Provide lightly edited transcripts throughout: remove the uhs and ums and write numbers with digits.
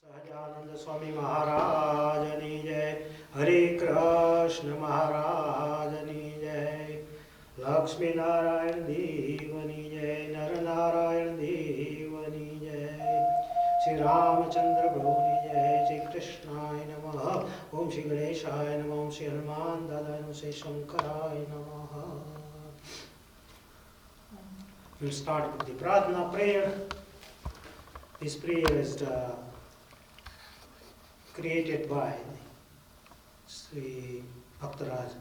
સહજાનંદ સ્વામી મહારાજની જય. હરે કૃષ્ણ મહારાજની જય. લક્ષ્મીનારાયણ દેવની જય. નરનારાયણ દેવની જય. શ્રી રામચંદ્ર પ્રભુની જય. શ્રી કૃષ્ણાય નમઃ. ઓમ શ્રી ગણેશાય નમઃ. ઓમ શ્રી હનુમાન દાદાય નમઃ. શ્રી શંકરાય નમઃ. We'll start with the Pradhana prayer. This prayer is created by Sri Bhaktaraj,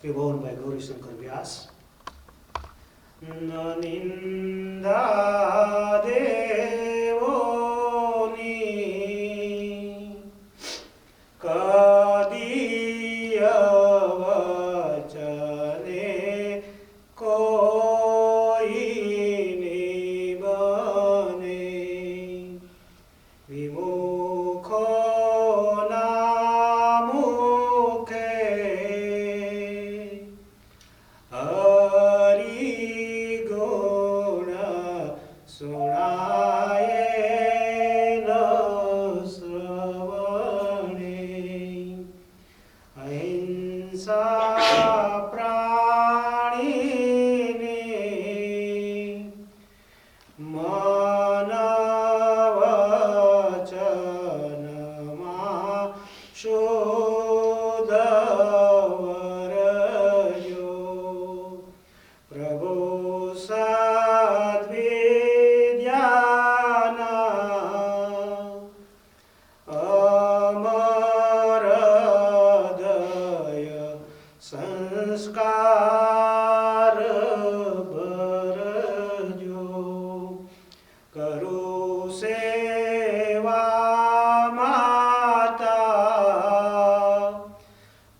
reborn by Gauri Shankar Vyas. Naninda devoni kadiya vachane koi nibane vimukho namukhe hari guna sunaye na sravane ahimsa pranine manavachanama shodhavarayo prabhu sadvidyana amaradaya sanskar barajo karo seva mata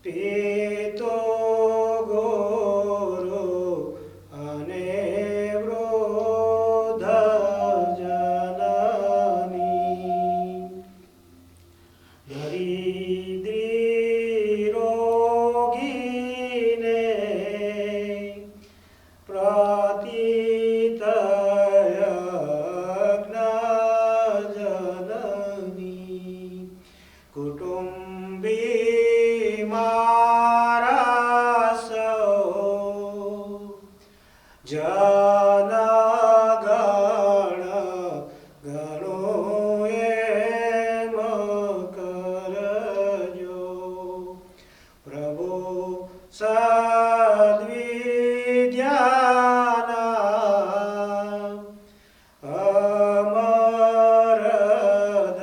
pito guru ane vrodha janani daridri rogine pratitaya janani kutumbi maraso janagana gano makarajo prabhu sadvidyana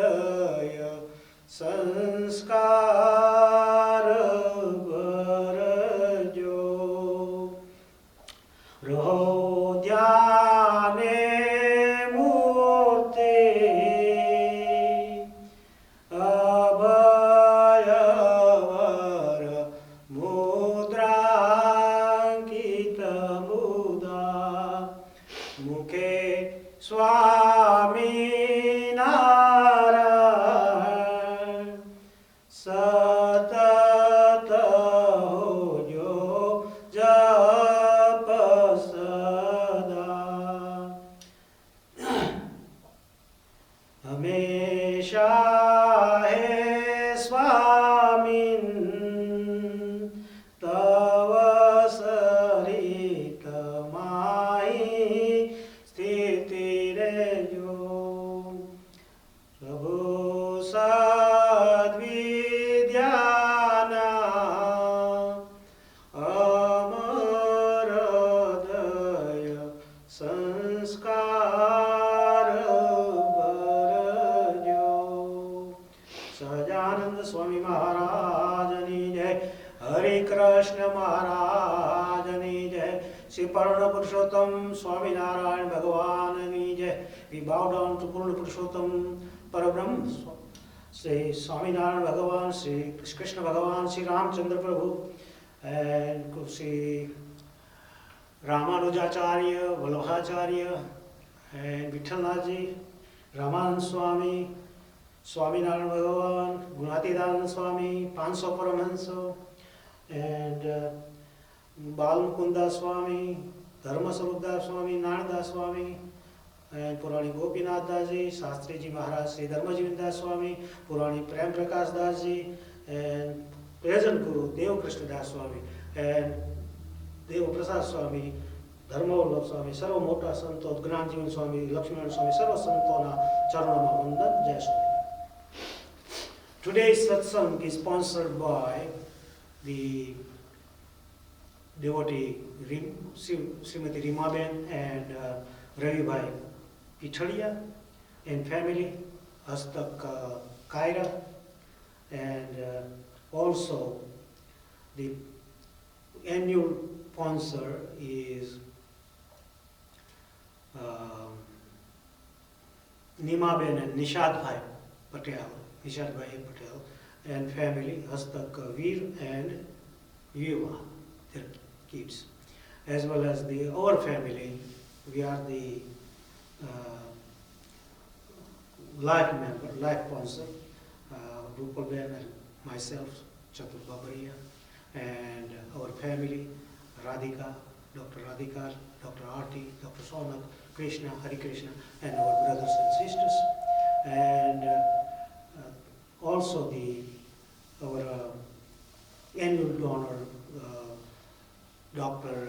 amaradaya sanskar barajo rodyane murte abhayavara mudrankita muda mukhe Swaminarayan satata hojo japa sada हमेशा है स्वामिन तव सरित माही स्थिति रजो प्रभु सद्विद्याना अमरदय संस्कार बरजो સહજાનંદ સ્વામી મહારાજની જય. હરે કૃષ્ણ મહારાજની જય. શ્રી પૂર્ણ પુરુષોત્તમ સ્વામિનારાયણ ભગવાનની જય. We bow down to પૂર્ણ પુરુષોત્તમ પરબ્રહ્મ શ્રી સ્વામિનારાયણ ભગવાન, શ્રી કૃષ્ણ ભગવાન, શ્રી રામચંદ્ર પ્રભુ, and શ્રી રામાનુજાચાર્ય, વલ્લભાચાર્ય, and વિઠ્ઠલનાથજી, રામાનંદ સ્વામી, સ્વામિનારાયણ ભગવાન, ગુણાતીતાનંદ સ્વામી, 500 પરમહંસો, and Balmukunddas Swami, ધર્મસ્વરૂપદાસ Swami, નાણદાસ Swami, and Purani Gopinath Das Ji, Shastri Ji Maharaj, Sri Dharmajivan Das Swami, Purani Prem Prakash Das Ji, and present Guru Dev Krishna Das Swami, and Dev Prasad Swami, Dharmavallabh Swami, Sarva Mota Santo, Gnanjivan Swami, Lakshmana Swami, Sarva Santona, Charanama Vandan, Jai Swami. Today's satsang is sponsored by the devotee Srimati Rimaben and Ravi Bhai Pithadia and family, Hastak Kaira, and also the annual sponsor is Nimaben and Nishad Bhai Patel, and family, Hastak Veer and Yuva, their kids, as well as our family. We are the life member, life sponsor, Gurukul and myself, Chatur Babaria, and our family, Radhika, Dr. Radhika, Dr. Arti, Dr. Sonak, Krishna, Hari Krishna, and our brothers and sisters, and also our annual donor, Dr.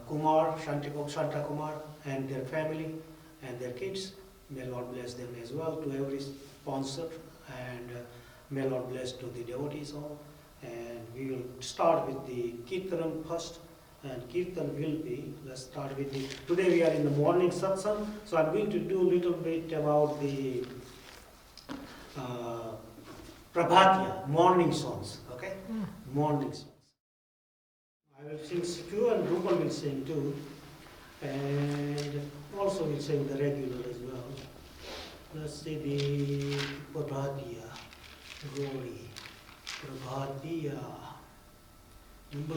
Kumar, Shanta Kumar, and their family and their kids. May Lord bless them as well, to every sponsor, and may Lord bless to the devotees all. And we will start with the Kirtanam first, and Kirtan will be, let's start with today we are in the morning satsang, so I'm going to do a little bit about the Prabhatya, morning songs, okay? Morning songs. I will sing few and Gurukul will sing too, and also will sing the regular as well. Let's see the Prabhatya, Glory, Prabhatya, number 4.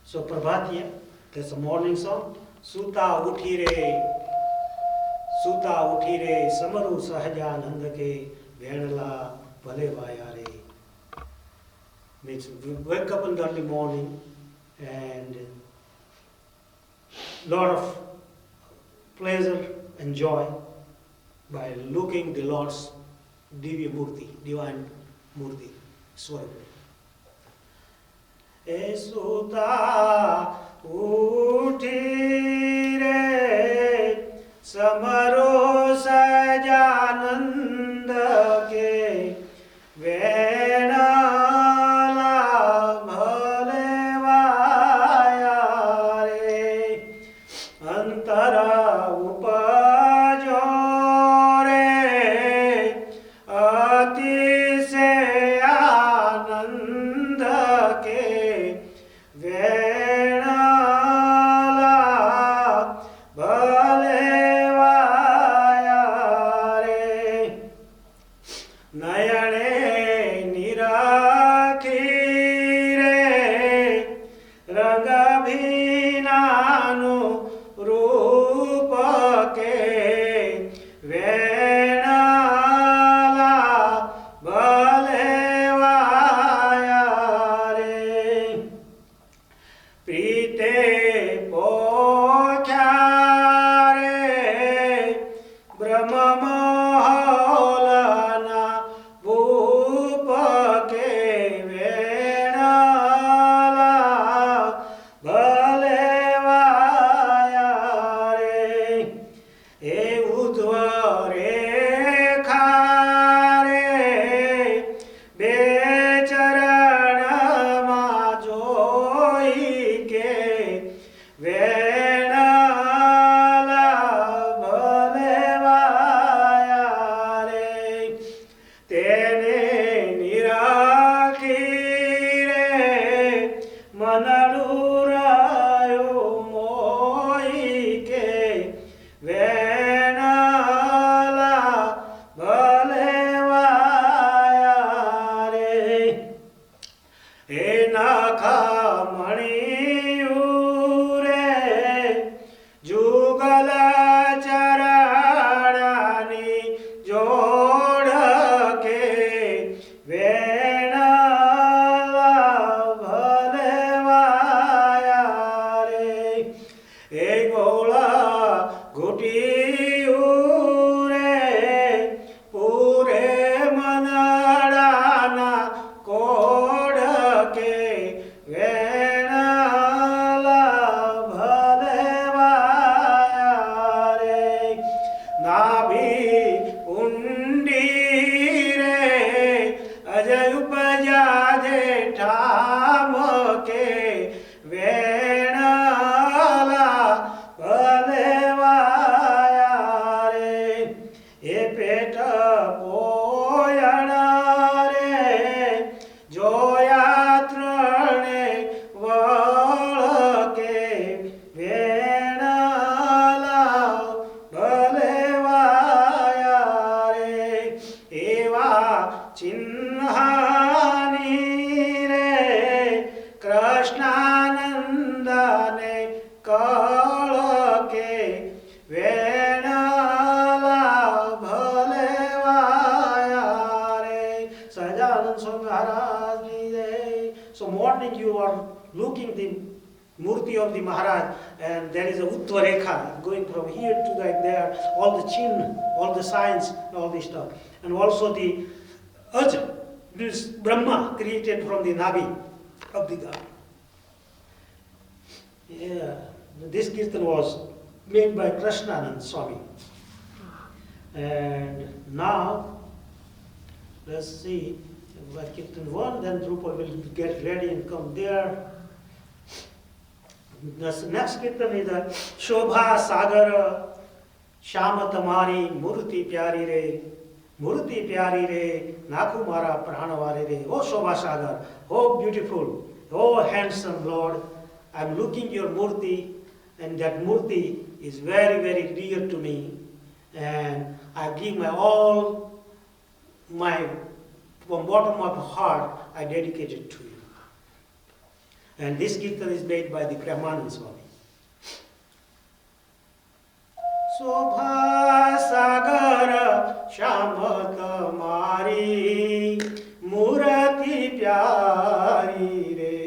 So Prabhatya, that's a morning song. Suta uthi re, samaru sahajanand ke, venala bhale vaya re. Means we wake up in the early morning and lot of pleasure and joy by looking the Lord's Divya Murti, divine Murti, Swarup. Suta uthi re, samaro sajanand ke, venala bhale vaya re, antara upajo re, ati se anand ke, venala bhale vaya re, nayane nirakhi re, ranga bhinanu rupa गोला घुटिયું રે પૂરે મનડાના code કે વેણલા ભલે વાયા રે નાભી ઊંડી રે અજય ઉપજા જે ઠામ કે વેણલા ભલે વાયા રે એ પેટ પોયણા રે જોયા ત્રણે વળ કે વેણલા ભલે વાયા રે એવા ચિન્હાની રે કૃષ્ણાનંદને કળ કે વેણલા ભલે વાયા રે. સહજાનંદ સ્વામી મહારાજની જય. So morning you are looking the Murti of the Maharaj, and there is a Uttva Rekha going from here to like there, all the chin, all the signs, all this stuff. And also the Aj, this Brahma created from the Navi of the God. Yeah, this kirtan was made by Krishnanand Swami. And now, let's see, by kirtan 1, then Drupal will get ready and come there. The next kirtan is the Shobha Sagar Shama Tamari Murti Pyari Re Murti Pyari Re Naku Mara Pranavare Re. Oh Shobha Sagar, oh beautiful, oh handsome Lord, I am looking your Murti, and that Murti is very, very dear to me, and I give my all, from bottom of my heart, I dedicate it to you. And this kirtan is made by the Brahmanand Swami. Shobha Sagar Shama Tamari Murati Pyari Re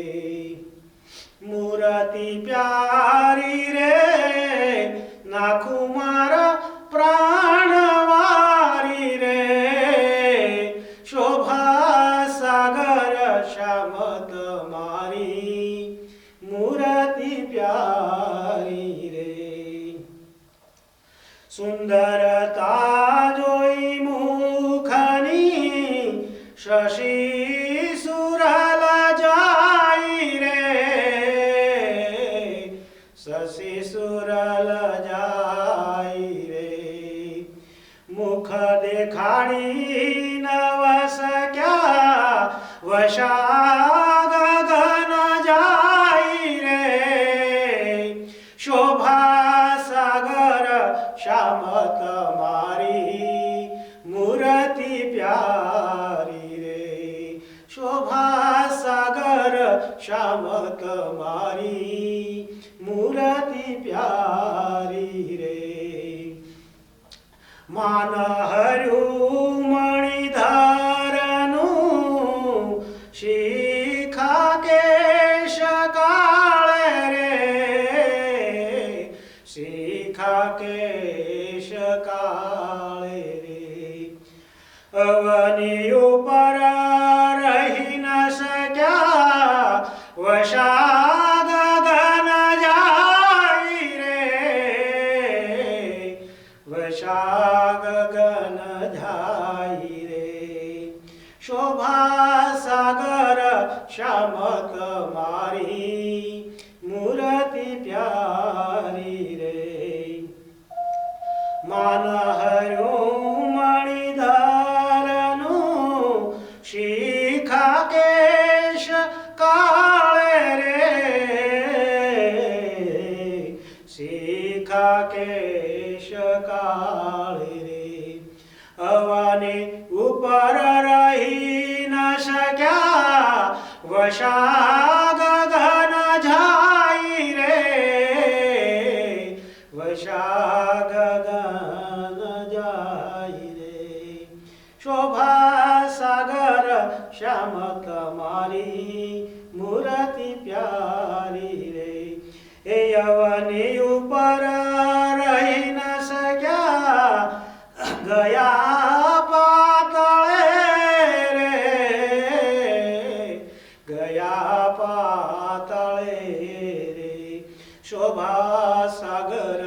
Murati Pyari Re Nakumara Pranavare Re Shobha Sagar Shama Tamari Murati Pyari Re Sundarata Joi Mukhani Shashi Surala Jai Re Shashi Surala Jai Re Mukha dekhadi navas kya Vasha gagana jai re Shobha Sagar Shama Tamari Murati Pyari Re Shobha Sagar Shama Tamari Murati Pyari Re Manaharu Manidharanu Shikha Kesha Kale Re Shikha Kesha Kale Re Avani upara rahi na sakya Vasha gagana jai re Vasha gagana jai re Shobha Sagar Shama Tamari Murati Pyari Re Manaharu Manidharanu Shikha Kesha Kale Re Shikha Kesha Kale Re Avani upara rahi na sakya Vasha gagana jai re Vasha gagana jai re Shobha Sagar Shama Tamari Murati Pyari Re Avani upara વગર રહી ન શક્યા ગયા પાતળે રે ગયા પાતળે રે શોભા સાગર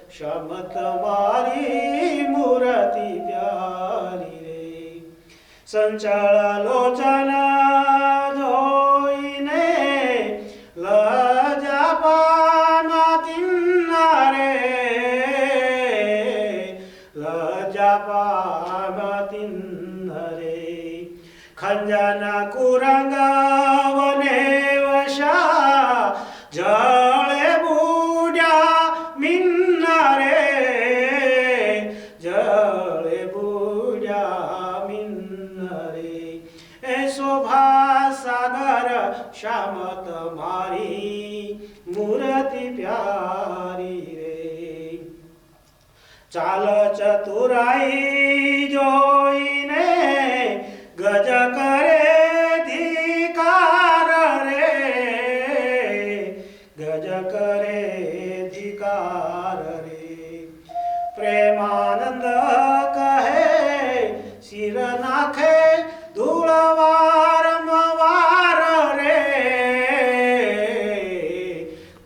શ્યામ તમારી મૂર્તિ પ્યારી રે સંચળ લોચન જોઈને લજા પામતી રે લજા પામતી રે ખંજના કુરંગ વને વશા જળે બુડ્યા મિન્ના રે જળે બુડ્યા મિન્ના રે એ શોભા સાગર શ્યામ તમારી મૂર્તિ પ્યારી રે ચાલ ચતુરાઈ જોઈને ગજ કરે ધિકાર રે ગજ કરે ધિકાર રે પ્રેમાનંદ કહે શિર નાખે ધૂળ વારંવાર રે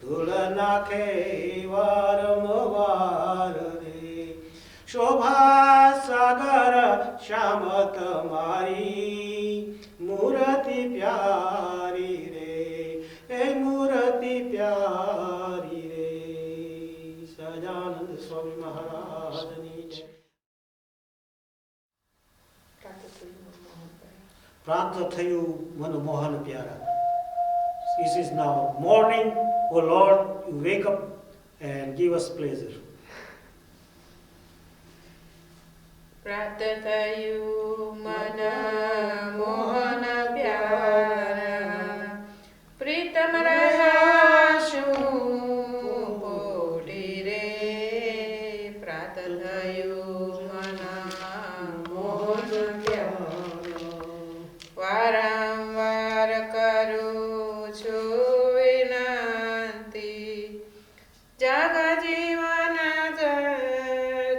ધૂળ નાખે વારંવાર રે શોભા સાગર શ્યામ તમારી મૂર્તિ પ્યારી રે એ મૂર્તિ પ્યારી રે સહજાનંદ સ્વામી મહારાજની જય પ્રાપ્ત થયું મનમોહન પ્યારા. This is now morning. Oh Lord, you wake up and give us pleasure. પ્રાપ્ત થયું મન મોહન પ્યારા પ્રીતમ રહ્યા શું પોઢી રે પ્રાપ્ત થયું મન મોહન પ્યારા વારંવાર કરું છું વિનંતી જગ જીવન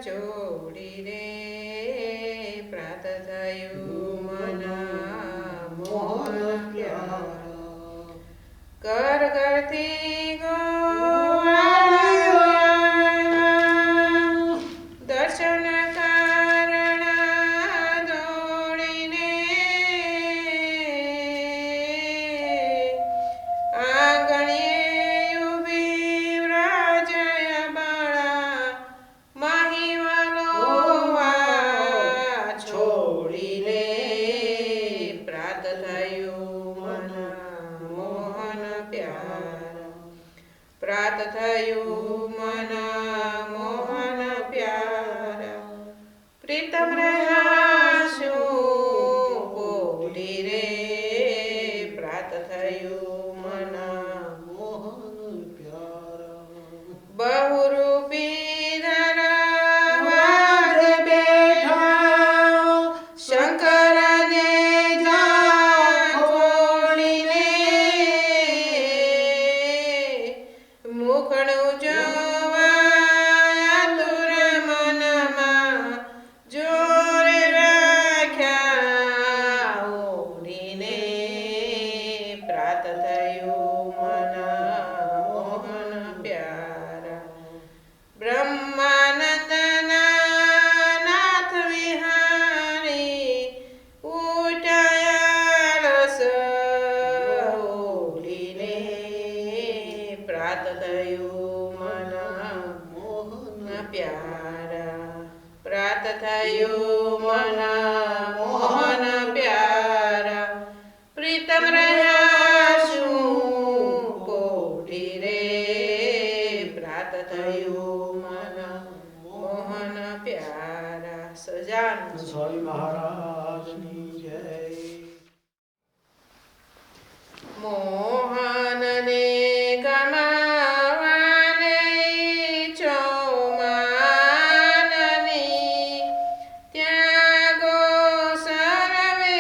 જોડી રે પ્રાપ્ત થયું મન મોહન પ્યારા ઘર ઘરથી દર્શન કારણ દોડીને આંગણીએ ઊભી વ્રજય બાળા માહીવાલો છોડી રે પ્રાપ્ત થયું મન મોહન પ્યારા પ્રાપ્ત થયું મન મોહન પ્યારા પ્રીતમ રહ્યા શું પોઢી રે પ્રાપ્ત થયું મન મોહન પ્યારા બહુરૂપી ધરાવાજ બેઠા શંકરને જાખોડીને મુખડું જોવા તુર મનમાં જોરે રાખ્યા ઓઢીને પ્રાપ્ત થયું મન મોહન પ્યારા બ્રહ્માનંદના નાથ વિહારી ઉઠાયાળસ ઓઢીને પ્રાપ્ત થયું મન મોહન પ્યારા પ્રાપ્ત થયું મન મોહન પ્યારા પ્રીતમ રહ્યા શું પોઢી રે પ્રાપ્ત થયું મન મોહન પ્યારા સજાનંદ સ્વામી મહારાજની જય મોહનને ગમાવાને ચોમાનની ત્યાગો સર્વે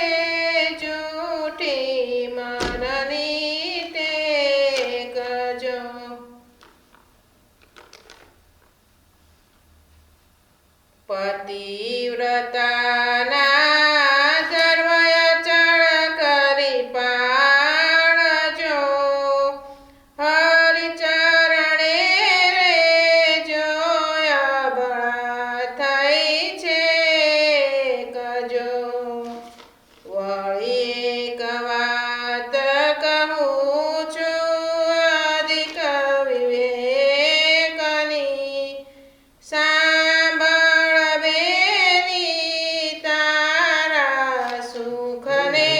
જૂઠી મનની તે ગજો પતિવ્રતાના ધર્મ અચળ કરી પાળજો. હરિચરણે રેજો અબળા થઈ છે કજો. વળી એક વાત કહું છું અધિક વિવેકની, સાંભળ બેની તારા સુખને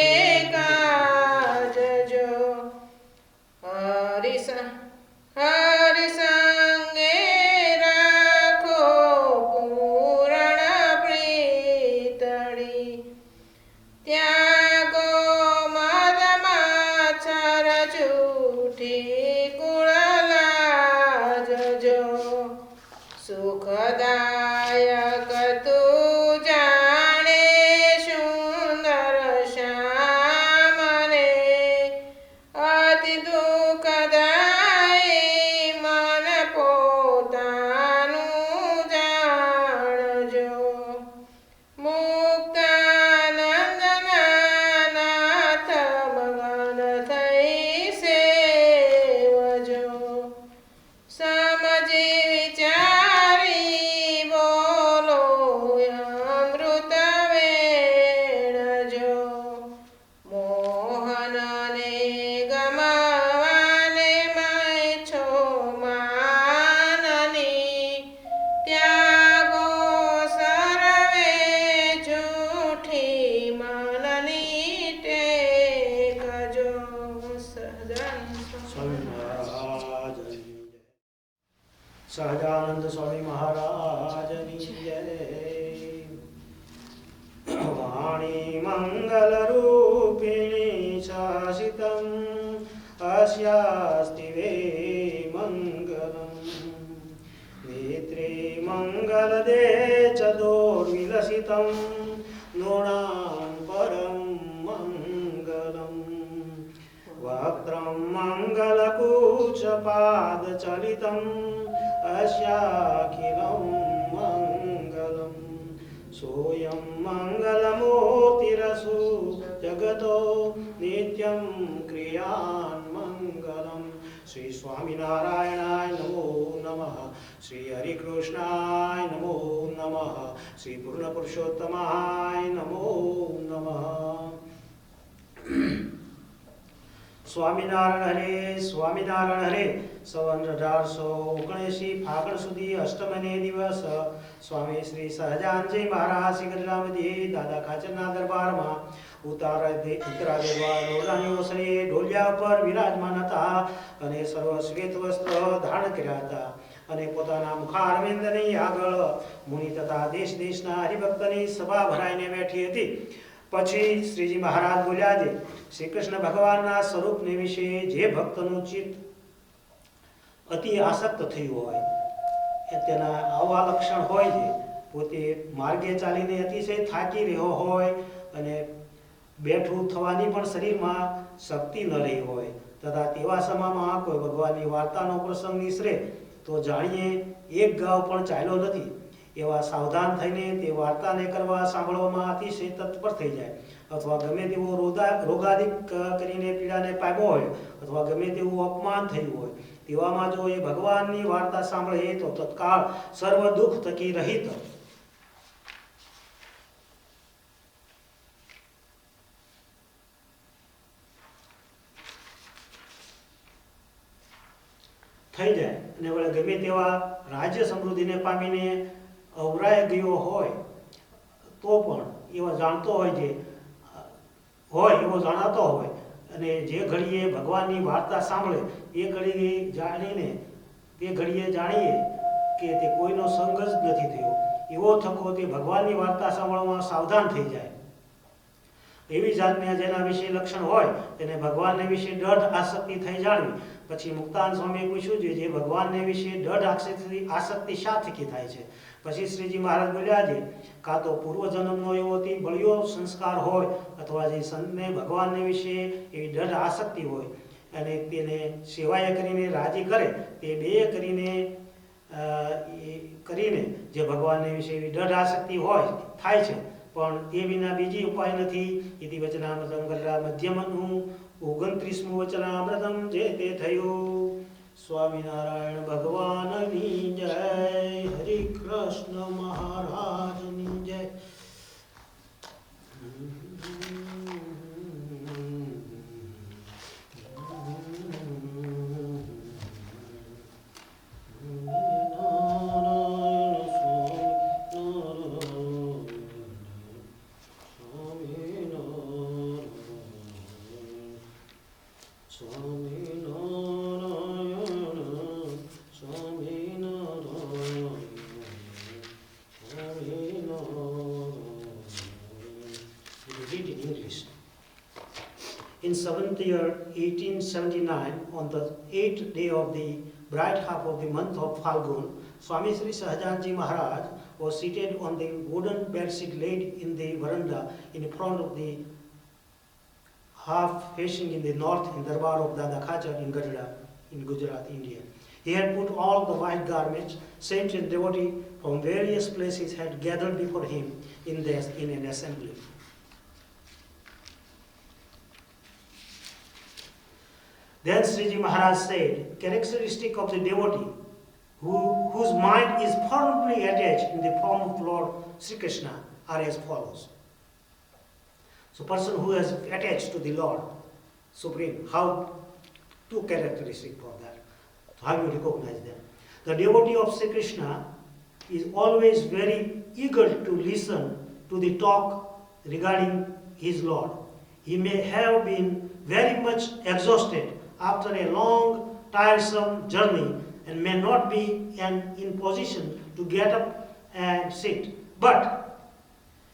કાજજો. હરિસંગે રાખો પૂર્ણ પ્રીતળી, ત્યાગો મદ માછર જૂઠી કુળ લાજજો. સુખદાયક તું જાણે સુંદર શ્યામને, અતિ દુઃખદાયી મન પોતાનું જાણજો. મુક્તાનંદના નાથ મગન થઈ સેવજો. સમજી વિચારી બોલો અમૃત વેણજો. મોહનને ગમવાને મય છો માનની, ત્યાગો સર્વે જૂઠી મનની ટેકજો. સહજાનંદ સ્વામી મહારાજની જય. વાણી મંગલ રૂપિણી શાસિતમ અસ્યાસ્તિ વે મંગલમ. નેત્રે મંગલ દે ચ દોર્વિલસિતમ નૃણાં પરમ મંગલમ. વક્त्रं मङ्गलकूचपादचलितं अस्याखिलं मङ्गलम्. सोऽयं मङ्गलमूर्तिरसु जगतो नित्यं क्रियान् मङ्गलम्. श्री स्वामिनारायणाय नमो नमः. श्री हरिकृष्णाय नमो नमः. श्री पूर्णपुरुषोत्तमाय नमो नमः. સ્વામિનારાયણ હરે સ્વામિનારાયણ હરે. સંવત 1879 ફાગણ સુધી અષ્ટમને દિવસ સ્વામી શ્રી સહજાનજી મહારાજ શ્રી ગઢડામધ્યે દાદા ખાચરના દરબારમાં ઉત્તરાદેવા ઓસરીએ ઢોલિયા પર વિરાજમાન હતા અને સર્વ શ્વેત વસ્ત્ર ધારણ કર્યા હતા અને પોતાના મુખારવિંદની આગળ મુનિ તથા દેશ દેશના હરિભક્તની સભા ભરાઈને બેઠી હતી. પછી શ્રીજી મહારાજ બોલ્યા છે, શ્રી કૃષ્ણ ભગવાનના સ્વરૂપને વિશે જે ભક્તનું ચિત્ત અતિ આસક્ત થયું હોય, એ તેના આવા લક્ષણ હોય છે. પોતે માર્ગે ચાલીને અતિશય થાકી રહ્યો હોય અને બેઠું થવાની પણ શરીરમાં શક્તિ ન રહી હોય, તથા તેવા સમયમાં કોઈ ભગવાનની વાર્તાનો પ્રસંગ નિસરે તો જાણીએ એક ગાવ પણ ચાલ્યો નથી, એવા સાવધાન થઈને તે વાર્તાને કરવા સાંભળવામાં અતિશય તત્પર થઈ જાય, અથવા ગમે તેવો રોગાદિક કરીને પીડાને પામ્યો હોય, અથવા ગમે તેવું અપમાન થયું હોય, તેવામાં જો એ ભગવાનની વાર્તા સાંભળે તો તત્કાળ સર્વ દુઃખ થકી રહિત થઈ જાય. અને વળે ગમે તેવા રાજ્ય સમૃદ્ધિને પામીને અવરાય ગયો હોય તો પણ એવા જાણતો હોય, જે હોય એવો જાણાતો હોય, અને જે ઘડીએ ભગવાનની વાર્તા સાંભળે એ ઘડીએ જાણીને તે ઘડીએ જાણીએ કે તે કોઈનો સંગ જ નથી થયો, એવો થકો તે ભગવાનની વાર્તા સાંભળવામાં સાવધાન થઈ જાય. એવી જાતના જેના વિશે લક્ષણ હોય તેને ભગવાનને વિશે દૃઢ આસક્તિ થઈ જાણવી. પછી મુક્તાન સ્વામીએ પૂછ્યું છે, જે ભગવાનને વિશે દૃઢ આસક્તિ શા થકી થાય છે? પછી શ્રીજી મહારાજ બોલ્યા છે, કાં તો પૂર્વજન્મનો એવો તે બળ્યો સંસ્કાર હોય, અથવા જે સંતને ભગવાનને વિશે એવી દૃઢ આસક્તિ હોય અને તેને સેવાય કરીને રાજી કરે, તે બે કરીને કરીને જે ભગવાનને વિશે એવી દૃઢ આસક્તિ હોય થાય છે, પણ એ વિના બીજી ઉપાય નથી. ઇતિ વચનામૃતમ ગરડા મધ્યમનું 29મું વચનામૃતમ જે તે થયું. સ્વામિનારાયણ ભગવાનની જય. હરિ કૃષ્ણ મહારાજની જય. In 7th year 1879, on the 8th day of the bright half of the month of Falgun, Swami Sri Sahajanji Maharaj was seated on the wooden bedsheet laid in the veranda in front of the half facing in the north in Darbar of Dada Khajar in Gadra in Gujarat, India. He had put all the white garments. Saints and devotees from various places had gathered before him in an assembly. Then Sriji Maharaj said, characteristic of the devotee whose mind is firmly attached in the form of Lord Sri Krishna are as follows. So person who is attached to the Lord Supreme, how two characteristics for that. How you recognize them? The devotee of Sri Krishna is always very eager to listen to the talk regarding his Lord. He may have been very much exhausted after a long, tiresome journey and may not be in position to get up and sit. But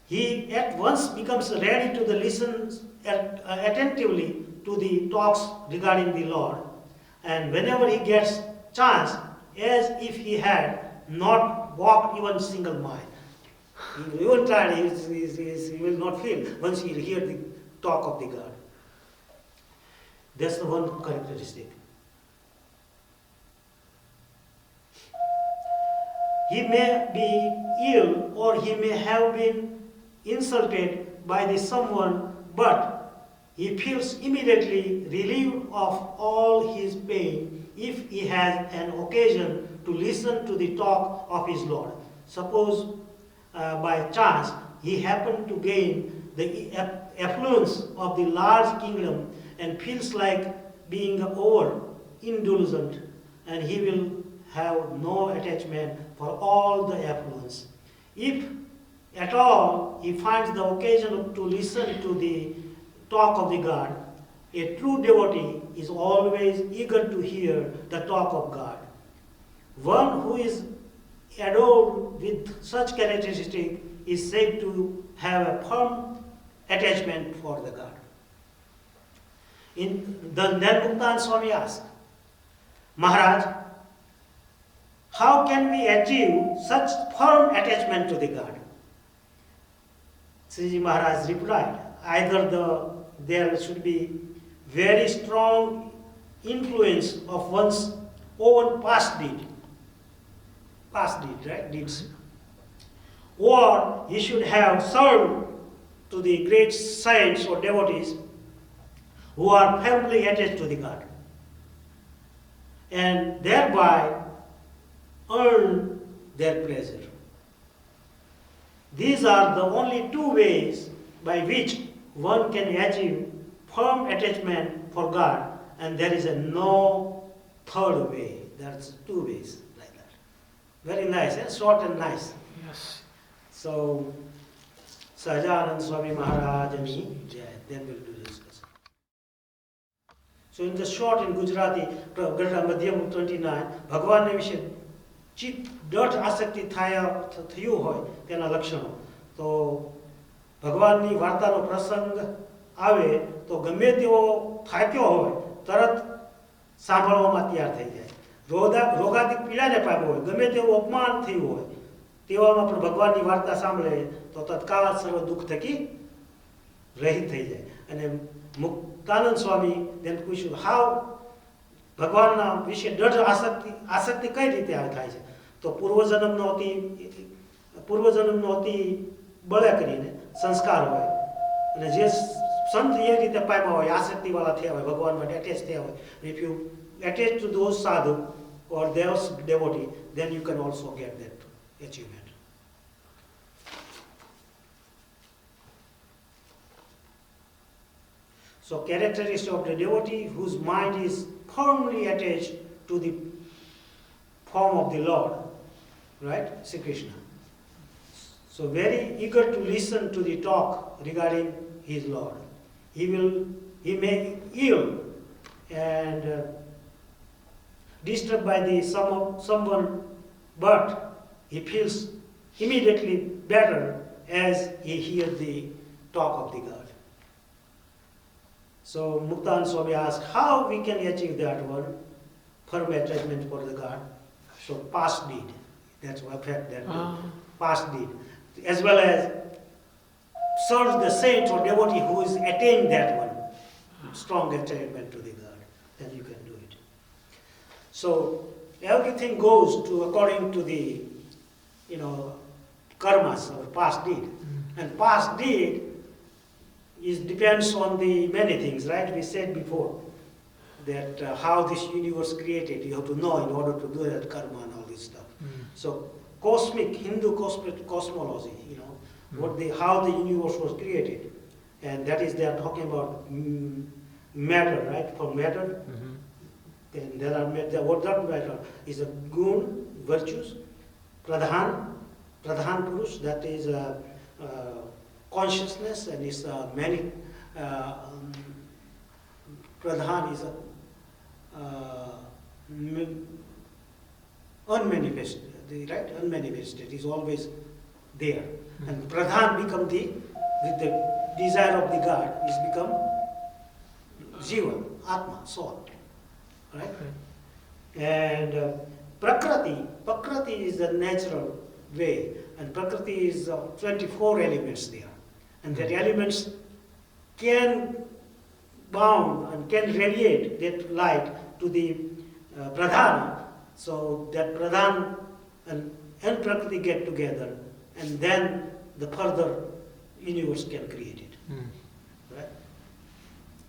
he at once becomes ready to listen attentively to the talks regarding the Lord. And whenever he gets chance, as if he had not walked even a single mile. Even tired, he will not feel once he hear the talk of the God. That's the one characteristic. He may be ill or he may have been insulted by someone, but he feels immediately relieved of all his pain if he has an occasion to listen to the talk of his Lord. Suppose by chance he happened to gain the affluence of the large kingdom and feels like being over indulgent, and he will have no attachment for all the affluence. If at all he finds the occasion to listen to the talk of the God, a true devotee is always eager to hear the talk of God. One who is endowed with such characteristic is said to have a firm attachment for the God. Then Muktan Swami asked, Maharaj, how can we achieve such firm attachment to the God? Sriji Maharaj replied, either there should be very strong influence of one's own past deeds, or he should have served to the great saints or devotees who are firmly attached to the God, and thereby earn their pleasure. These are the only two ways by which one can achieve firm attachment for God, and there is no third way. There's two ways like that. Very nice, short and nice. Yes. So, Sahajanand Swami Maharaj and then we'll do discuss. So in the short in Gujarati, Gadra Madhyam 29, ભગવાનને વિશે ચિત્ત દઢ આસક્તિ થયું હોય તેના લક્ષણો. તો ભગવાનની વાર્તાનો પ્રસંગ આવે તો ગમે તેવો થાક્યો હોય તરત સાંભળવામાં તૈયાર થઈ જાય. રોગાથી પીડાને પામ્યો હોય, ગમે તેવું અપમાન થયું હોય, તેવામાં પણ ભગવાનની વાર્તા સાંભળે તો તત્કાળ સર્વ દુઃખ થકી રહિત થઈ જાય. અને મુક્તાનંદ સ્વામી તેને પૂછ્યું, હાવ ભગવાનના વિશે દઢ આસક્તિ કઈ રીતે થાય છે? તો પૂર્વજન્મનોથી બળે કરીને સંસ્કાર હોય અને જે સંત એ રીતે પામ્યા હોય આસક્તિવાળા થયા હોય ભગવાન માટે અટેચ થયા હોય if you attach to those sadhu or those devotee then you can also get that achievement. So characteristic of the devotee whose mind is firmly attached to the form of the Lord, right? Sri Krishna. So very eager to listen to the talk regarding his Lord. He may ill and disturbed by the someone, but he feels immediately better as he hears the talk of the God. So Muktan Swami asked how we can achieve that one, firm attachment for the God. So past deed, that's what that past deed, as well as serve the saint or devotee who is attained that one, strong attachment to the God, then you can do it. So everything goes to according to the karmas or past deed, and past deed depends on the many things, right? We said before that how this universe created, you have to know in order to do that karma and all this stuff. So Hindu cosmology, how the universe was created, and that is they are talking about matter, right? For matter, then there are what that matter is a gun, virtues, pradhan purush, that is consciousness, and is many pradhan is unmanifested, right? Unmanifested is always there, and pradhan become with the desire of the God is become jiva, atma, soul, right? And prakriti is the natural way, and prakriti is 24 elements there, and that elements can bound and can radiate that light to the pradhan, so that pradhan and prakriti get together, and then the further universe can create it, right?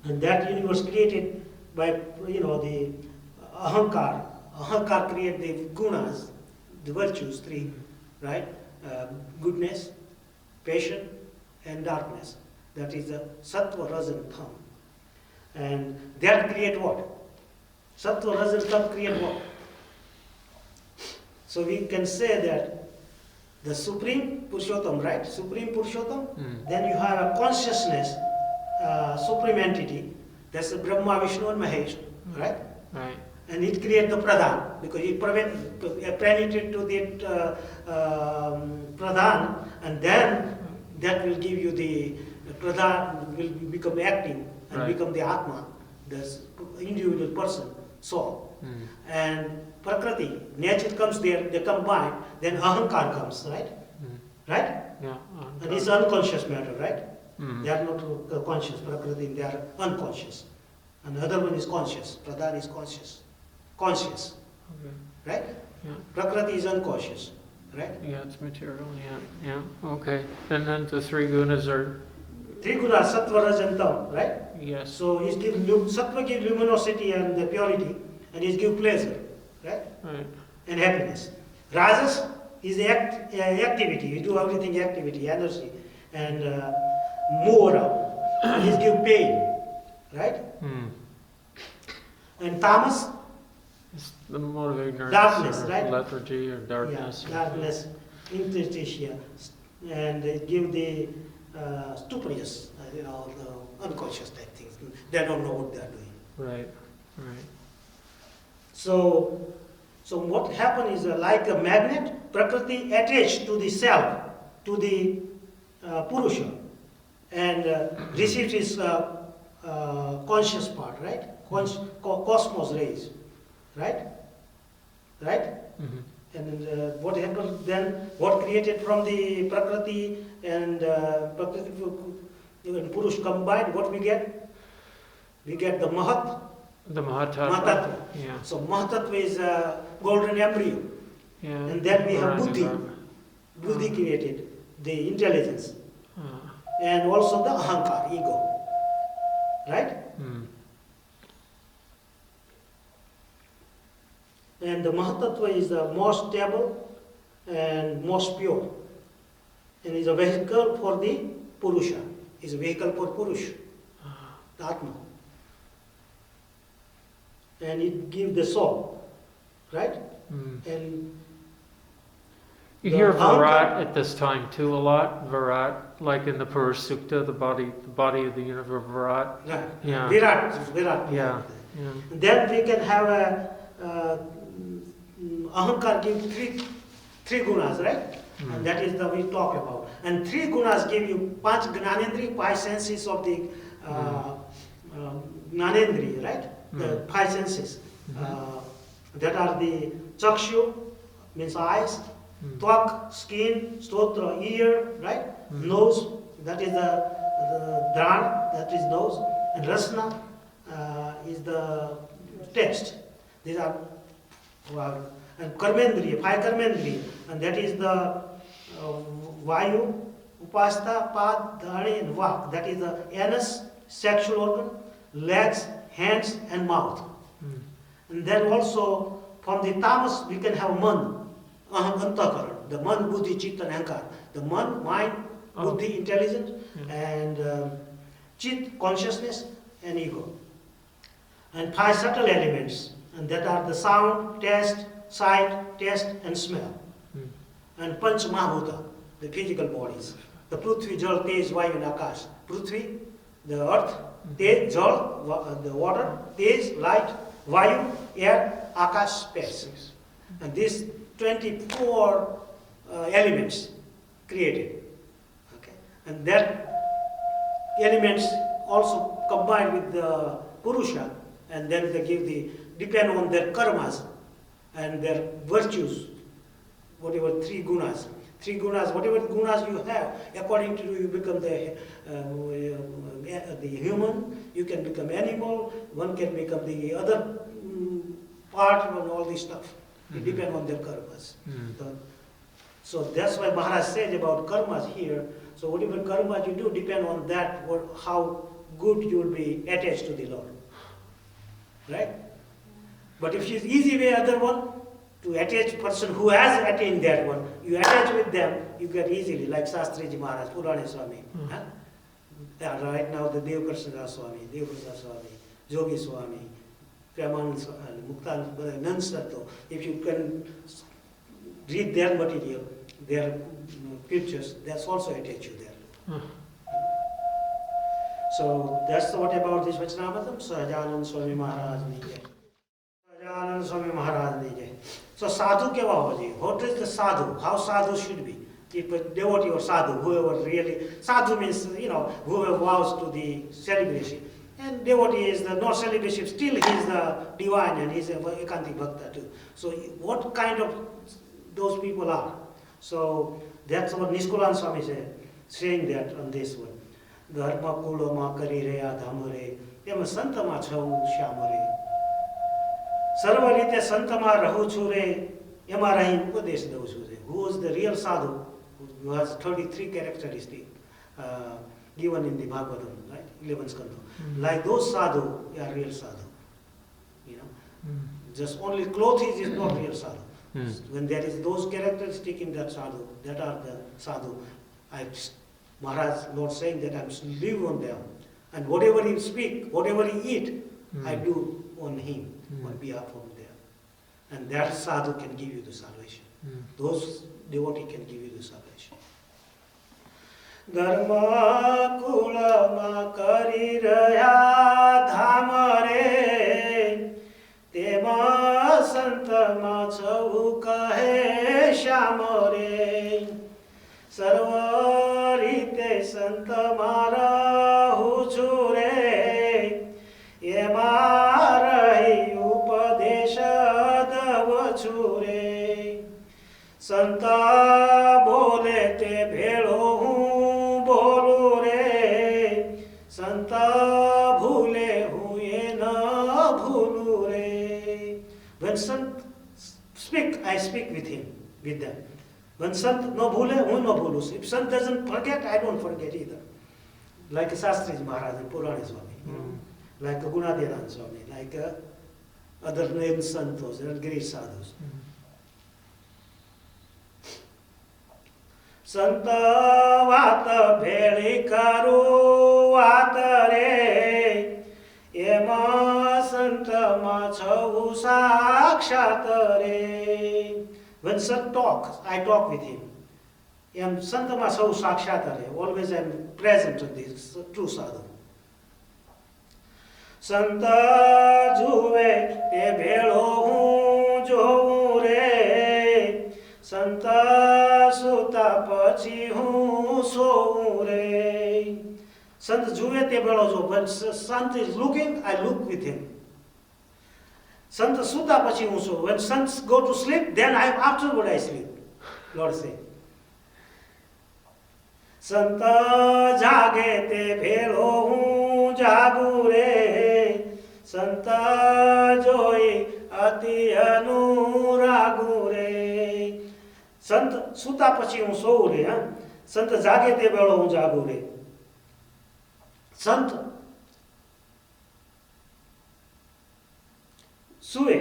And that universe created by the ahankar create the gunas, the virtues, three, right? Goodness, patience, and darkness. That is the sattva, rajas, and tam. And that create what? Sattva, rajas, and tam create what? So we can say that the Supreme Purushottam, right? Supreme Purushottam, then you have a consciousness, supreme entity, that's the Brahma, Vishnu, and Mahesh, right? Right. And it creates the pradhan, because it penetrates to the pradhan, and then that will give you the pradhan will become active and become the atma, the individual person, soul. And prakriti, nature comes there, they combine, then ahankar comes, right? Right? Yeah. And it's unconscious matter, right? They are not conscious, prakriti, they are unconscious. And the other one is conscious, pradhan is conscious. Okay. Right? Yeah. Prakriti is unconscious, right? Yeah, it's material. Yeah. Okay. And then the three gunas are. Three gunas, sattva, rajas, and tam, right? Yes. So sattva gives luminosity and the purity, and it gives pleasure, right? Right. And happiness. Rajas is activity. You do everything activity, energy, and move around. And it gives pain, right? And tamas, It's the mode of ignorance. Darkness, or right? lethargy or darkness. Yeah, darkness, interstitia, and it give the stupidness, the unconscious type things. They don't know what they are doing. Right. So what happens is like a magnet, Prakriti attached to the self, to the Purusha, and receives his conscious part, right? Cosmos rays, right? And what happened then? What created from the Prakriti and Prakriti and Purush combined? What we get? We get the Mahat. The Mahatattva. Mahatattva. Yeah. So Mahatattva is a golden embryo, Yeah. And then we have buddhi. Varana. Buddhi created the intelligence. Uh, And also the ahankar, ego. Right? mm. And the Mahatattva is the most stable and most pure. And is a vehicle for the Purusha. Is a vehicle for Purush, the Atma. And it gives the soul. Right? Mm. And You the hear ahankar- Virat at this time too a lot. Virat, like in the Purusha Sukta, the body of the universe, Virat. right. Yeah. Virat. Yeah. Yeah. Then we can have a ahankar give three gunas, right? Mm. And that is the we talk about. And three gunas give you panch gnanendri, five senses of the gnanendri, right? The five senses. That are the chakshu, means eyes, twak, skin, stotra, ear, right? Nose, that is the dhan, that is nose, and rasna is the taste. These are and karmendriya, five karmendriya, and that is the vayu, upastha, pad, dhani, and vak. That is the anus, sexual organ, legs, hands, and mouth. Mm. And then also from the tamas we can have man, antakaran, the man, buddhi, chit, and ahankar. The man, mind, buddhi, intelligence, and chit, consciousness, and ego. And five subtle elements, and that are the sound, taste, sight, taste, and smell. Mm. And panch mahabhuta, the physical bodies. The prithvi, jal, tej, vayu, and akash. Prithvi, the earth, tej, jal, the water, tej, light, vayu, air, akash, space. And these 24 elements created. Okay. And that elements also combined with the Purusha, and then they give depend on their karmas and their virtues, whatever three gunas. Whatever gunas you have, according to you become the human, you can become animal, one can become the other part and all this stuff. It depends on their karmas. So that's why Maharaj says about karmas here. So whatever karmas you do depend on that, how good you will be attached to the Lord. Right? But if it's easy way other one, to attach person who has attained that one, you attach with them, you get easily, like Shastriji Maharaj, Purana Swami. Huh? Yeah, right now the Devakarshana Swami, Devakarshana Swami, Jogi Swami, Premanand Swami, Muktanand, Nansato. If you can read their material, their pictures, that's also attach you there. So that's what about this Vachanamatam. Sahajanand Swami Maharaj ni jai. Sahajanand Swami Maharaj ni jai. So sadhu keva ho ji? What is the sadhu? How sadhu should be? If a devotee or sadhu, whoever really, sadhu means, whoever vows to the celibacy. And devotee is the not celibacy, still he is the divine and he is a ekantik bhakta too. So what kind of those people are? So that's what Niskulan Swami said, saying that on this one. Dharma kula ma kari reya dhamare, em santa ma chau shyamare. Sarva rite santa ma rahu chure, ema rahi upadesh dau chure. Who is the real sadhu, who has 33 characteristics given in the Bhagavatam, right? 11 skandha. Like those sadhu are real sadhu. Just only clothes is not real sadhu. When there is those characteristics in that sadhu, that are the sadhu. Maharaj, Lord saying that I live on them. And whatever he speak, whatever he eat, I do on him, on behalf of them. And that sadhu can give you the salvation. Those devotee can give you the salvation. Dharma kula ma kari raya dhamare, tema santa ma chau kahe shamare. Sarvarite santa mara huchure, yemarahi upadesha davachure. Santa bole te bhelo hu bolu re, Santa bhule huye na bhulu re. When Sant speak, I speak with him. with them. When Sant no bhule, hu no bhulu. If Sant doesn't forget, I don't forget either. Like Shastriji Maharaj and Purani Swami, like Gunadhiran Swami, like other named santos and great sadhus. Sant vat bheli karu vat re, ema sant ma chau sakshat re. When Sant talks, I talk with him. Em Sant ma chau sakshat re. Always I am present in this true sadhu. Sant juve te bhelo hu jovu re, Sant suta pachi hu sovu re. Sant juve te bhelo jo. When Sant is looking, I look with him. Sant suta pachi hu sovu. When Sant go to sleep, then afterward I sleep. Lord say. Sant jage te bhelo hu jagu re, Sant joy ati anuragu re. Sant suta pachi હું સોઉં રે. Sant જાગે તે વેળો હું જાગું રે. Sant Sule.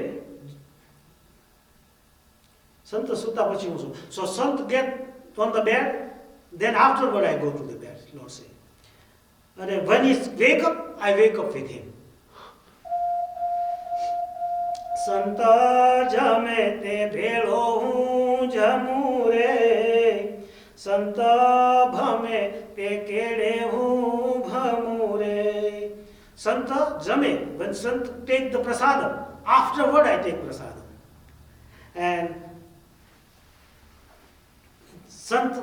Sant suta pachi હું સોઉં. So Sant get on the bed, then afterward I go to the bed, Lord say. And when he wake up, I wake up with him. Sant jame te bhelo hu jamu re, Sant bhame te kede hu bhamu re. Sant jame, when Sant take the prasadam, afterward I take prasadam. And Sant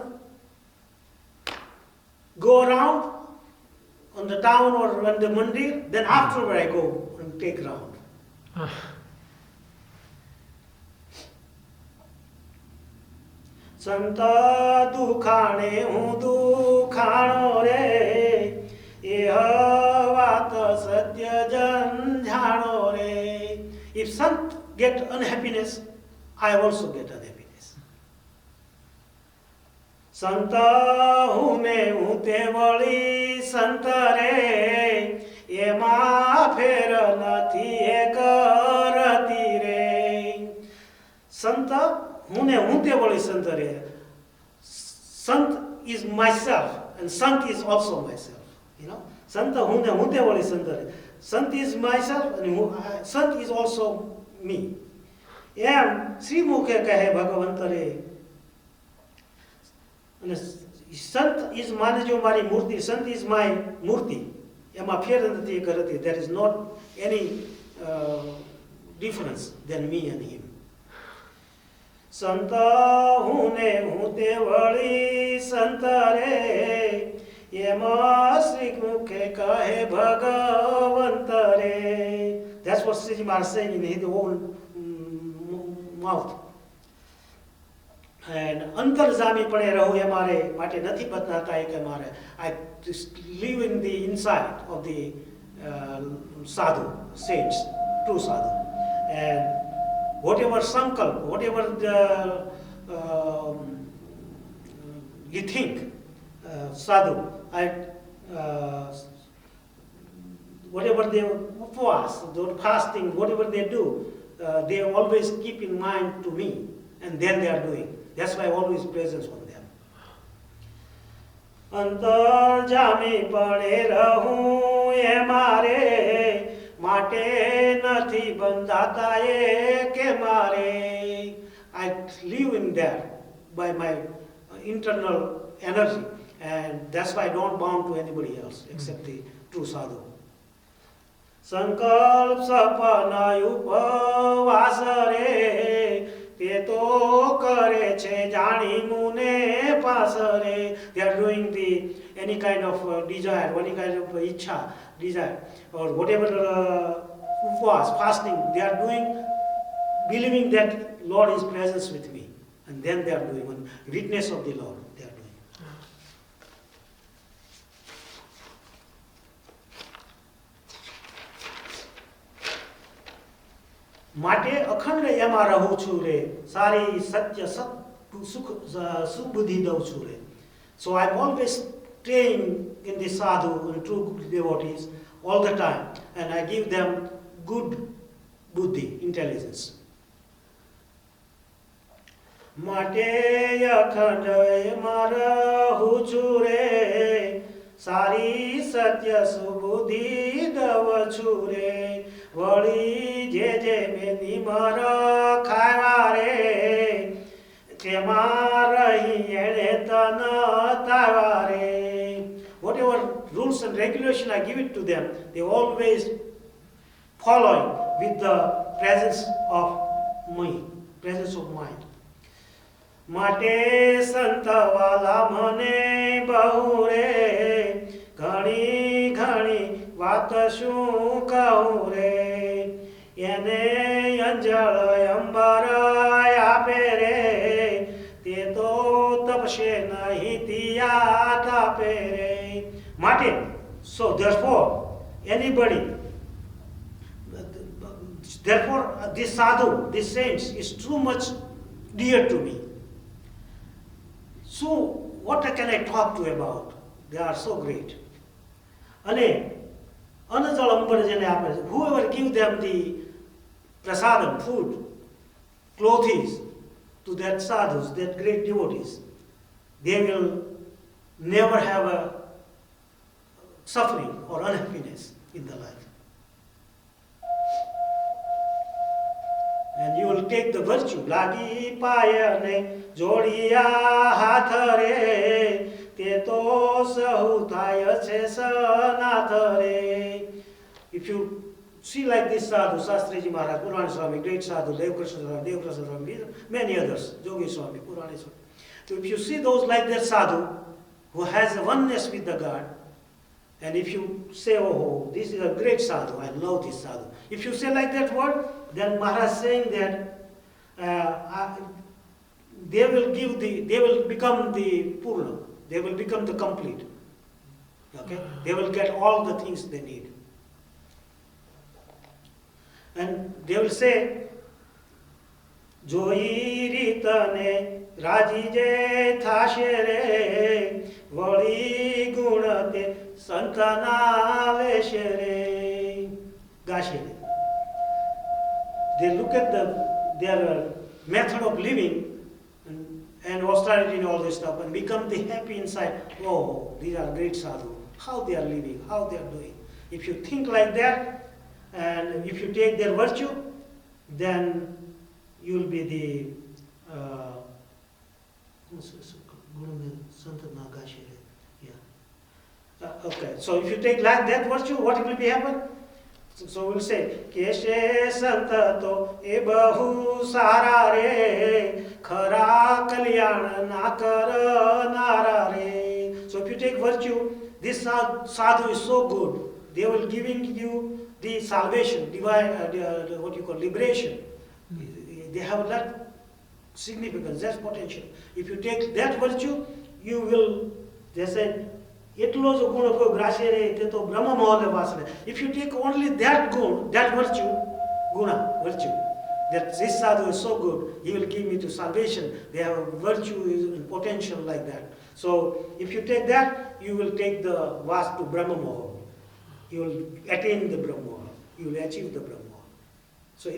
go around on the town or on the mandir, then afterward I go and take round. Sant dukhane hu dukhaano re, eha vat satya jan jhano re. If Sant get unhappiness, I also get unhappiness. Sant hume hute vali Sant re, ema pher nathi ek rati re. Sant hune hute vali Sant re. Sant is myself and Sant is also myself. You know, Sant hune hute vali Sant re. Sant is myself and Sant is also me. Em Sri Mukhe kahe Bhagavant re. Sant is manajo mari murti. Sant is my murti. Ema pher nathi ek rati. There is not any difference than me and him. Sant hune hute vali Sant re, ema Sri Mukhe kahe Bhagavant re. That's what Sri Maharaj is saying in his own mouth. And અંતરજામી પણે રહું એ મારે માટે નથી બતાતા કે મારે I just live in the inside of the sadhu, saints, true sadhu. And whatever sankalp, whatever you think, sadhu, whatever they fast, fasting, whatever they do, they always keep in mind to me, and then they are doing. That's why I always presence on them. અંતરજામી પડે રહું એ મારે, માટે નથી બંધાતા એ કે મારે. I live in there by my internal energy, and that's why I don't bound to anybody else except the true sadhu. સંકલ્પ સપના ઉપવાસ રે, તે તો કરે છે જાણી મુને પાસ રે. They are doing any kind of desire, any kind of ichha, desire, or whatever upvas, fasting, they are doing, believing that Lord is present with me, and then they are doing, on witness of the Lord, they are doing. માટે અખંડ એમાં રહું છું રે, સારી સત્ય સત Sukh Buddhi dau chure. So I'm always staying in the sadhu and true devotees all the time, and I give them good buddhi, intelligence. Mate akhand mara huchure, sari satya subudhi dav chure, vali je je me nimara khaivare, temarahi ene tana tavare. Whatever rules and regulation I give it to them, they always following with the presence of mind. Mate santa wala mane bahu re, ghani ghani vat shu kahu re, ene anjal ambara ape re, te to tapse nahi tiya tape re. Mate, so therefore anybody, therefore this sadhu, this saints is too much dear to me. So what can I talk to about? They are so great. And whoever give them the prasadam, food, clothes to that sadhus, that great devotees, they will never have a suffering or unhappiness in the life. And you will take the virtue. Lagi payane jodiya hath re, te to sahu thaya che sanath re. If you see like this sadhu, Shastriji Maharaj, Purana Swami, great sadhu, Devkrishna Swami, many others, Jogi Swami, Purana Swami. So if you see those like that sadhu, who has a oneness with the God, and if you say, oh, this is a great sadhu, I love this sadhu. If you say like that word, then Maharaj saying that they will become the Purna, they will become the complete. Okay? They will get all the things they need. And they will say, Joi ritane raji je thashe re, vali gunate santana leshe re, gashe re. They look at their method of living and austerity and all this stuff and become the happy inside. Oh, these are great sadhu. How they are living, how they are doing. If you think like that, and if you take their virtue, then you will be the okay. So if you take like that virtue, what will be happen? So we'll say, Keshe Santa to e bahu sara re, khara kalyan na kar nara re. So if you take virtue, this sadhu is so good. They will giving you the salvation, divine, what you call liberation. They have that significance, that potential. If you take that virtue, you will, they said, if you take only that gun, that virtue, that this sadhu is so good, he will give me to salvation. They have virtue and potential like that. So if you take that, you will take the vas to Brahma Moha. You will attain the Brahma Moha. You will achieve the Brahma Moha. So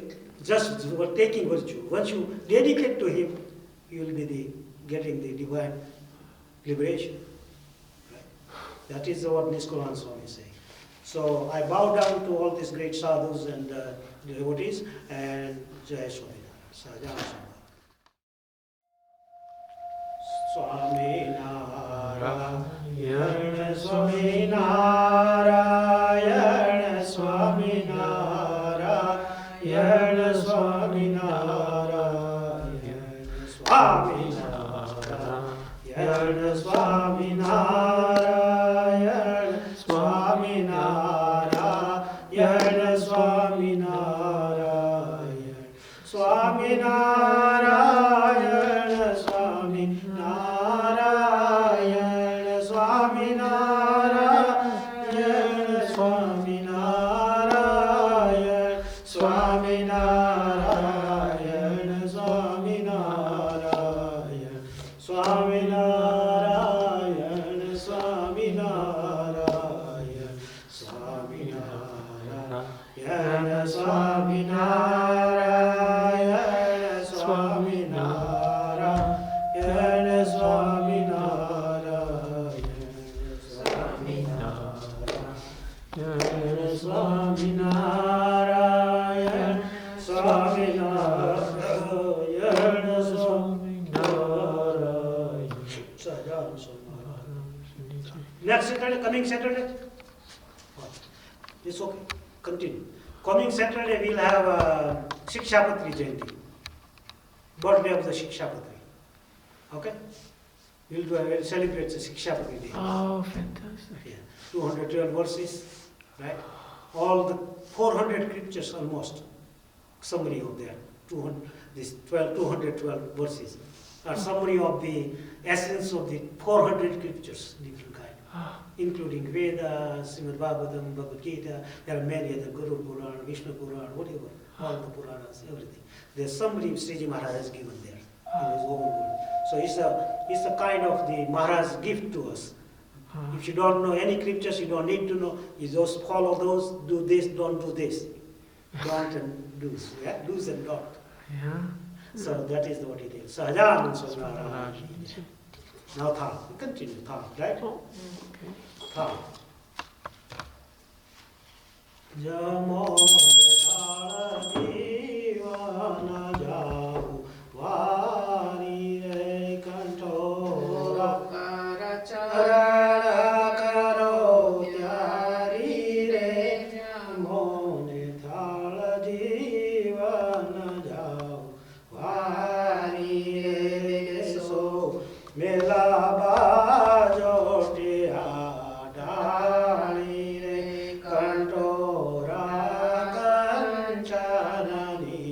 just for taking virtue, once you dedicate to him, you will be getting the divine liberation. That is what Niskolan Swami is saying. So I bow down to all these great sadhus and devotees and Jai Swaminarayan. Sajana Swaminarayan. Swaminarayan, Swaminarayan, Swaminarayan, Swaminarayan, Swaminarayan, Swaminarayan, Swaminarayan, Swaminarayan, Swaminarayan, Swaminarayan, Swaminarayan, Swaminarayan, Swaminarayan, Swaminarayan, Swaminarayan, Swaminarayan, Swaminarayan, Swaminarayan, Swaminarayan, Swaminarayan, Swaminarayan. Next Saturday, coming Saturday? It's okay. Continue. Coming Saturday, we'll have Shikshapatri Jayanti, birthday of the Shikshapatri. Okay? We'll celebrate the Shikshapatri Day. Oh, fantastic. Yeah. 212 verses, right? All the 400 scriptures almost, summary of there. 212 verses are summary of the essence of the 400 scriptures, different kind, including Vedas, Srimad Bhagavatam, Bhagavad Gita. There are many other Gurukul, Vishnu Puran, whatever, all the Puranas, everything. There's summary Sriji Maharaj has given there in his own word. So it's a kind of the Maharaj's gift to us. If you don't know any scriptures, you don't need to know. You just follow those, do this, don't do this. Don't and do's, yeah? Do's and don't. Yeah. So that is what it is. Sahajan Swaminarayan. Now Tham. We continue Tham, right? Oh, okay. Tham. Jamo Dhala Jivana Jau Vari Re Kantora Karana Karo Tyari Re Mone Dhala Jivana Jau Vari Re So Mela Bajotia Dali Re Kantora Kanchanani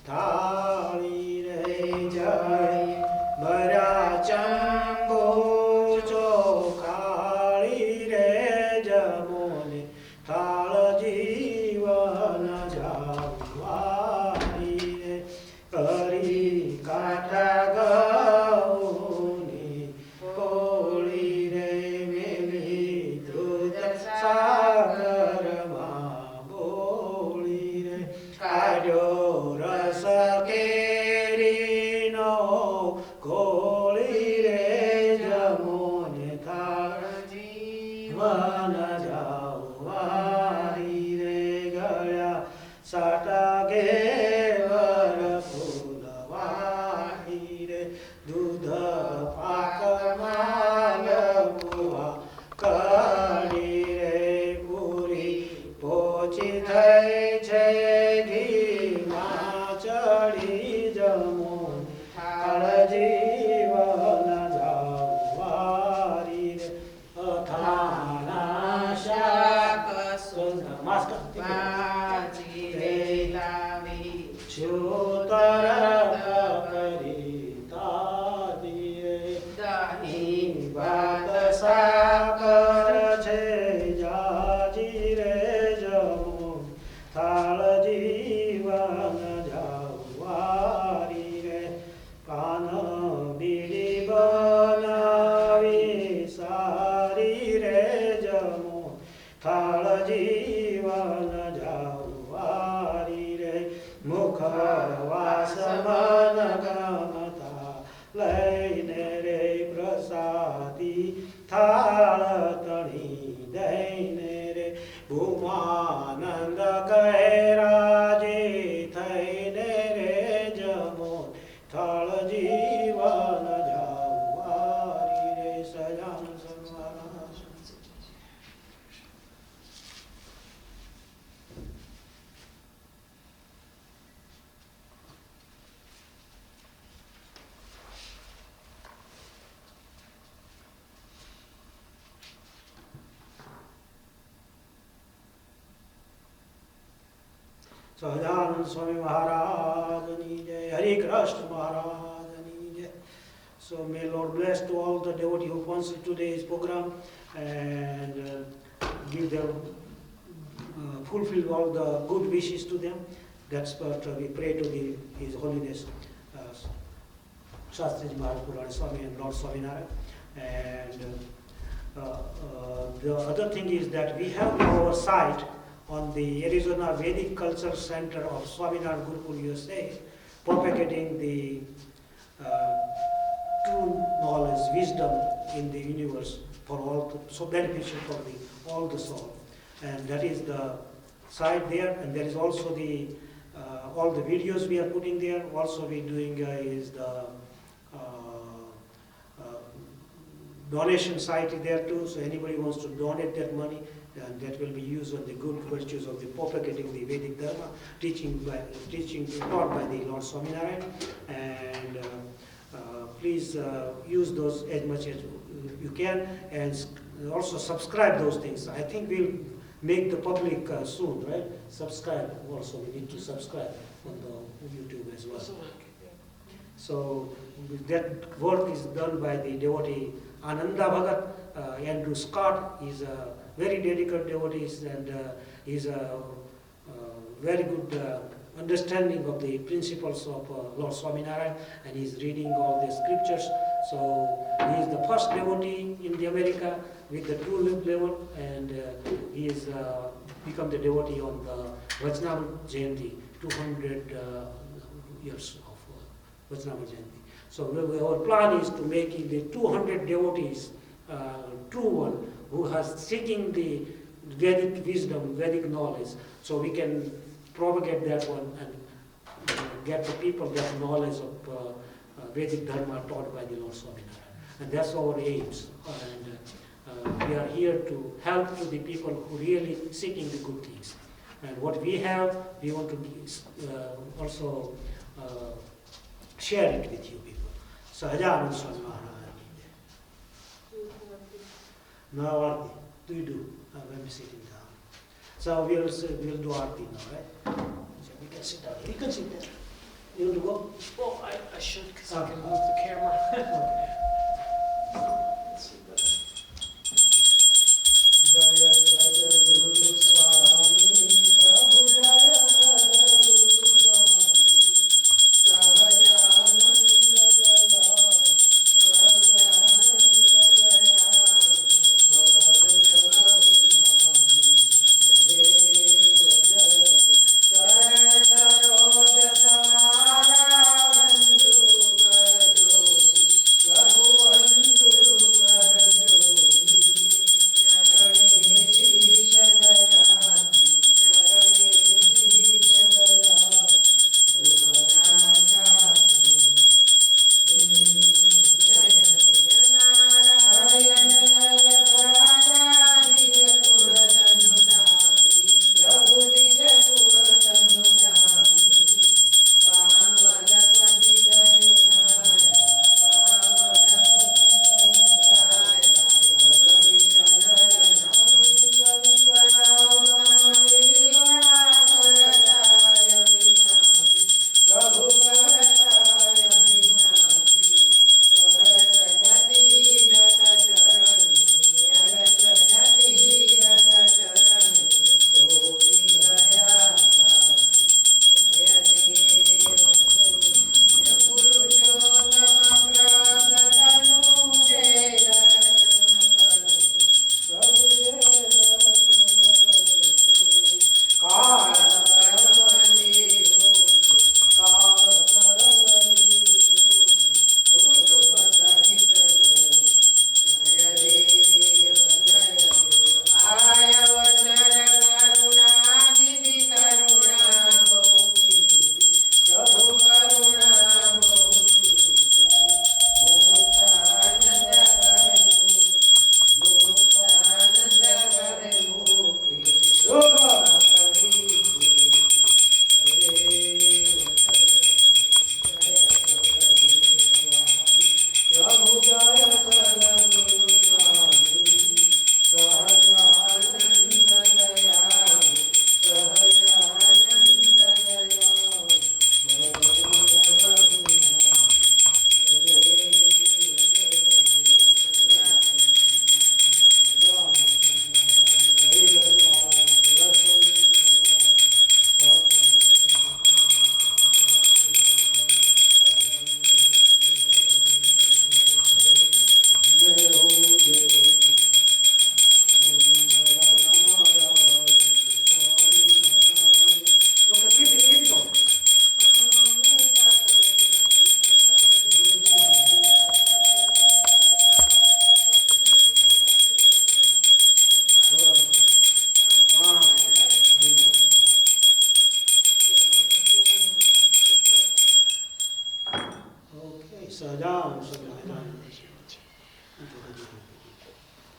Thali Re Jai Bara Chambo Chokali Re Jamone Thala Jivana Javari Re Kari Kata Gauni Koli Re Mili Dudha Sakarama Boli Re Kadyo Rasa Keri No Koli Re Jamone Thala Jivana Javari Re Gaya Sata Gevara Pulavahi Re Dudha Pakamala Puva Kari Re Puri Pochi Thai Chegi Machari Jamon Thala Jivana Javari Re Athana Shaka Master Chutara Karita Dire Dahi Vata Sakara Che Jaji Re Jamon Thala Jivana Javari Re Pana Bidi Bana Visari Re Jamon Thala Jivana Javari Re Mukha Vasamana Gamata Laine Re Prasadi Thala Tani Daine Re Bhumananda Kairaji Thaine Re Jamon Thala Jivana Javari Re Sajana Samvana. Sahajan Swami Maharaj Ni Jai, Hare Krishna Maharaj Ni Jai. So may Lord bless to all the devotees who sponsored today's program and give them, fulfill all the good wishes to them. That's what we pray to His Holiness Shastriji Maharaj Swami and Lord Swaminarayan. And the other thing is that we have our site on the Arizona Vedic Culture Center of Swaminarayan Gurukul USA, propagating the true knowledge, wisdom in the universe for all, so beneficial for all the soul. And that is the site there, and there is also the all the videos we are putting there. Also we doing is the donation site is there too, so anybody wants to donate that money, and that will be used on the good virtues of the propagating the Vedic Dharma, teaching taught by the Lord Swaminarayan. And please use those as much as you can, and also subscribe those things. I think we'll make the public soon, right? Subscribe also. We need to subscribe on the YouTube as well. So that work is done by the devotee Ananda Bhagat. Andrew Scott is a very dedicated devotee, and is a very good understanding of the principles of Lord Swaminarayan, and he's reading all the scriptures. So he is the first devotee in the America with the true level, and he is become the devotee on the Vajnama Jayanti, 200 years of Vajnama Jayanti. So our plan is to make the 200 devotees true one who has seeking the Vedic wisdom, Vedic knowledge, so we can propagate that one and get the people that knowledge of Vedic Dharma taught by the Lord Swaminarayan. And that's our aims. And we are here to help to the people who really seeking the good things. And what we have, we want to also share it with you people. Sahajanand Swami Maharaj. Now Arti, do you do? When we sitting down. So we'll do Arti now, right? So we can sit down. You can sit there. You want to go? Well, I should, because I Okay. can move the camera. Okay. Let's see better. Jaya Sadguru Swami Prabhu Jaya Sadguru Swami Sahajananda Jaya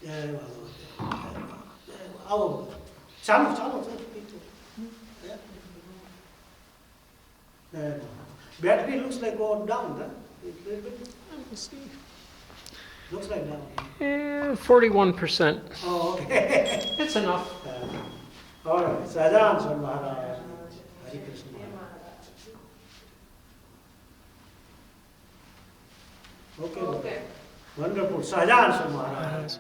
जय भगवती आओ चालो चालो battery looks like go down, huh? Looks like down. 41%. Oh, okay. It's enough. All right. Sajan Swan Maharaj. Hari Krishna Maharaj. Okay. Okay. Wonderful. Sajan Swan Maharaj.